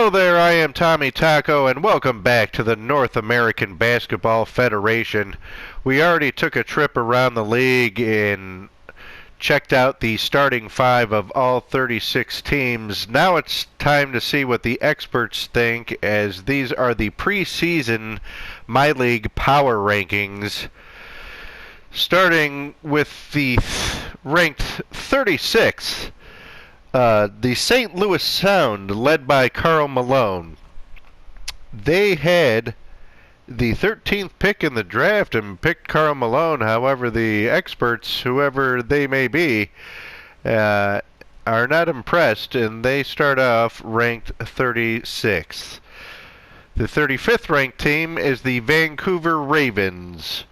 Hello there, I am Tommy Taco, and welcome back to the North American Basketball Federation. We already took a trip around the league and checked out the starting five of all 36 teams. Now it's time to see what the experts think, as these are the preseason My League Power Rankings. Starting with the ranked 36th. The St. Louis Sound, led by Karl Malone. They had the 13th pick in the draft and picked Karl Malone. However, the experts, whoever they may be, are not impressed, and they start off ranked 36th. The 35th ranked team is the Vancouver Ravens.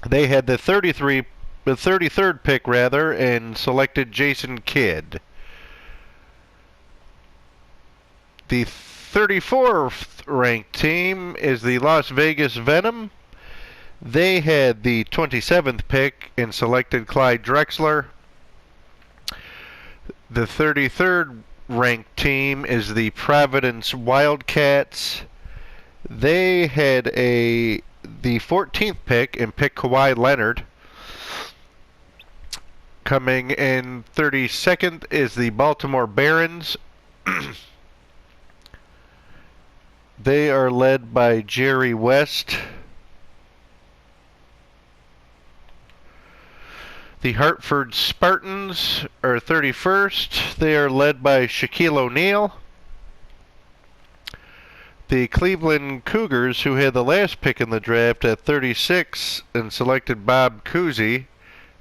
They had the 33rd pick and selected Jason Kidd. The 34th ranked team is the Las Vegas Venom. They had the 27th pick and selected Clyde Drexler. The 33rd ranked team is the Providence Wildcats. They had the 14th pick and picked Kawhi Leonard. Coming in 32nd is the Baltimore Barons. They are led by Jerry West. The Hartford Spartans are 31st. They are led by Shaquille O'Neal. The Cleveland Cougars, who had the last pick in the draft at 36 and selected Bob Cousy,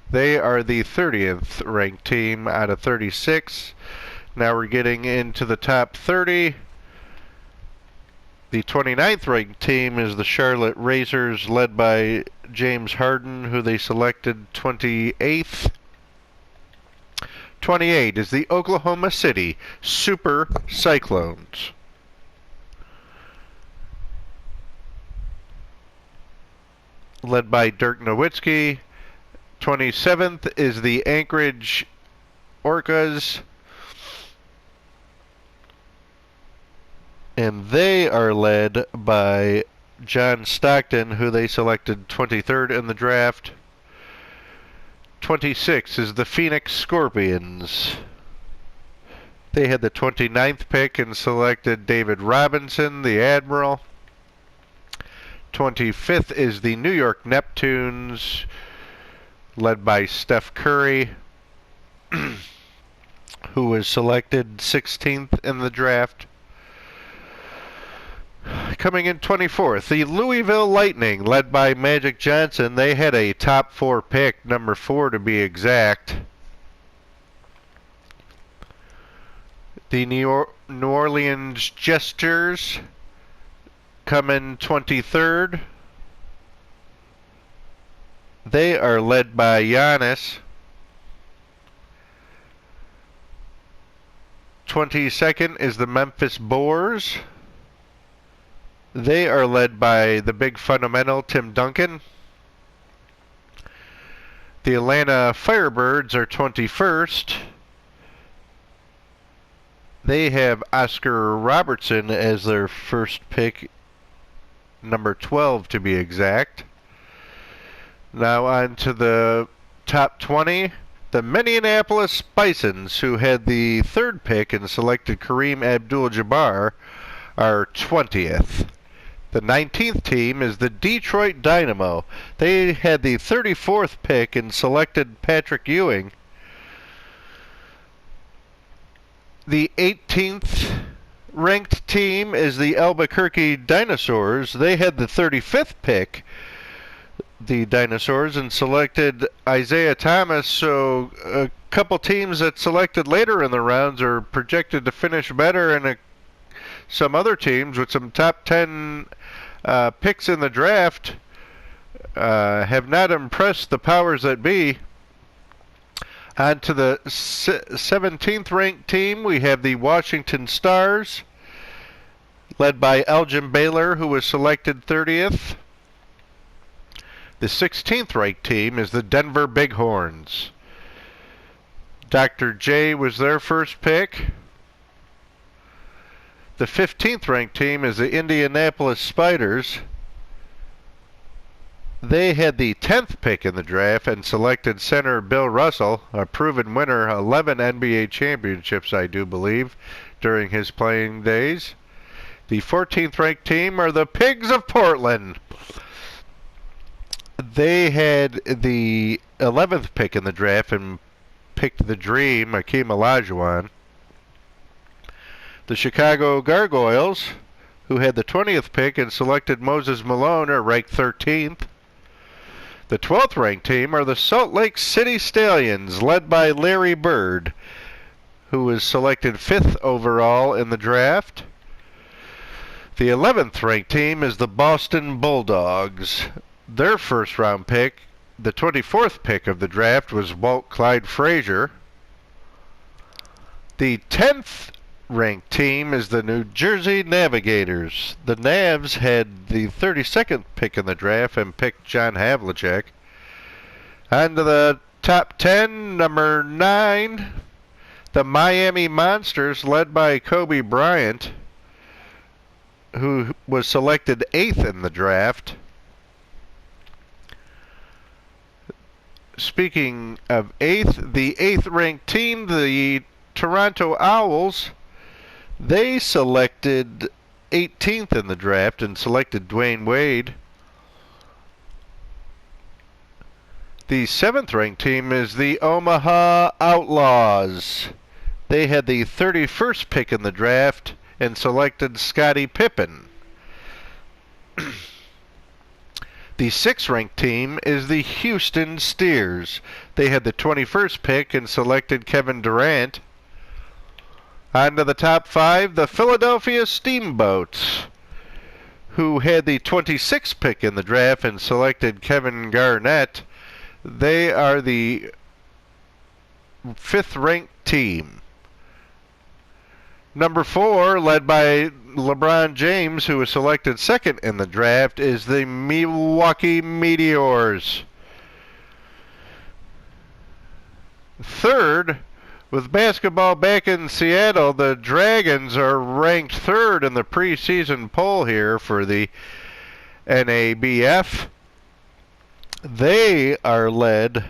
they are the 30th ranked team out of 36. Now we're getting into the top 30. The 29th ranked team is the Charlotte Racers, led by James Harden, who they selected 28th. 28 is the Oklahoma City Super Cyclones. Led by Dirk Nowitzki. 27th is the Anchorage Orcas. And they are led by John Stockton, who they selected 23rd in the draft. 26 is the Phoenix Scorpions. They had the 29th pick and selected David Robinson, the Admiral. 25th is the New York Neptunes, led by Steph Curry, who was selected 16th in the draft. Coming in 24th, the Louisville Lightning, led by Magic Johnson. They had a top 4 pick, number 4 to be exact. The New Orleans Jesters come in 23rd. They are led by Giannis. 22nd is the Memphis Boars. They are led by the big fundamental Tim Duncan. The Atlanta Firebirds are 21st. They have Oscar Robertson as their first pick, number 12 to be exact. Now on to the top 20. The Minneapolis Bisons, who had the 3rd pick and selected Kareem Abdul-Jabbar, are 20th. The 19th team is the Detroit Dynamo. They had the 34th pick and selected Patrick Ewing. The 18th ranked team is the Albuquerque Dinosaurs. They had the 35th pick, the Dinosaurs, and selected Isaiah Thomas. So a couple teams that selected later in the rounds are projected to finish better, and some other teams with some top 10 picks in the draft have not impressed the powers that be. On to the 17th ranked team, we have the Washington Stars, led by Elgin Baylor, who was selected 30th. The 16th ranked team is the Denver Bighorns. Dr. J was their first pick. The 15th ranked team is the Indianapolis Spiders. They had the 10th pick in the draft and selected center Bill Russell, a proven winner, 11 NBA championships, I do believe, during his playing days. The 14th ranked team are the Pigs of Portland. They had the 11th pick in the draft and picked the Dream, Akeem Olajuwon. The Chicago Gargoyles, who had the 20th pick and selected Moses Malone, are ranked 13th. The 12th ranked team are the Salt Lake City Stallions, led by Larry Bird, who was selected 5th overall in the draft. The 11th ranked team is the Boston Bulldogs. Their first round pick, the 24th pick of the draft, was Walt Clyde Frazier. The 10th ranked team is the New Jersey Navigators. The Navs had the 32nd pick in the draft and picked John Havlicek. On to the top 10, number 9, the Miami Monsters, led by Kobe Bryant, who was selected 8th in the draft. Speaking of 8th, the 8th ranked team, the Toronto Owls, they selected 18th in the draft and selected Dwayne Wade. The 7th ranked team is the Omaha Outlaws. They had the 31st pick in the draft and selected Scottie Pippen. The 6th ranked team is the Houston Steers. They had the 21st pick and selected Kevin Durant. On to the top 5, the Philadelphia Steamboats, who had the 26th pick in the draft and selected Kevin Garnett. They are the 5th ranked team. Number 4, led by LeBron James, who was selected 2nd in the draft, is the Milwaukee Meteors. 3rd, with basketball back in Seattle, the Dragons are ranked 3rd in the preseason poll here for the NABF. They are led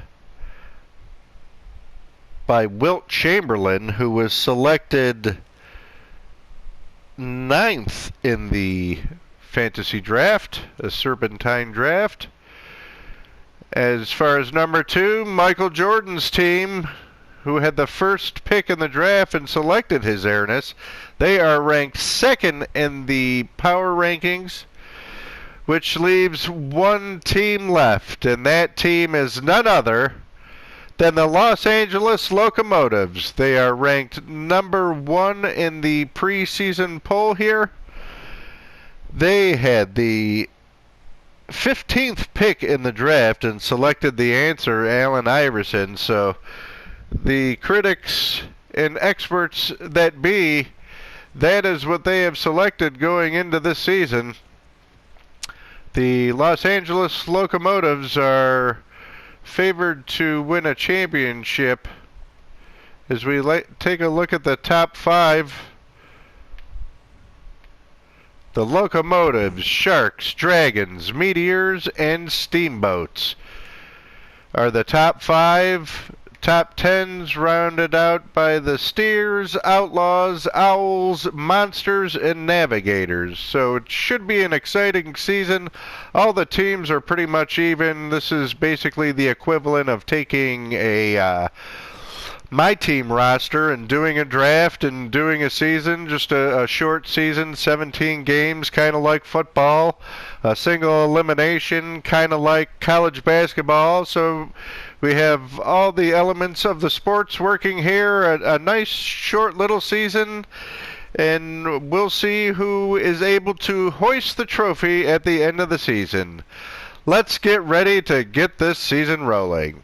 by Wilt Chamberlain, who was selected 9th in the fantasy draft, a serpentine draft. As far as number 2, Michael Jordan's team, who had the first pick in the draft and selected his heiress, they are ranked 2nd in the power rankings, which leaves one team left, and that team is none other than the Los Angeles Locomotives. They are ranked number 1 in the preseason poll here. They had the 15th pick in the draft and selected the answer, Allen Iverson. So the critics and experts that be, that is what they have selected going into this season. The Los Angeles Locomotives are favored to win a championship. As we take a look at the top 5, the Locomotives, Sharks, Dragons, Meteors, and Steamboats are the top 5. Top 10s rounded out by the Steers, Outlaws, Owls, Monsters, and Navigators. So it should be an exciting season. All the teams are pretty much even. This is basically the equivalent of taking a my team roster and doing a draft and doing a season, just a short season, 17 games, kind of like football, a single elimination, kind of like college basketball. So we have all the elements of the sports working here, a nice short little season, and we'll see who is able to hoist the trophy at the end of the season. Let's get ready to get this season rolling.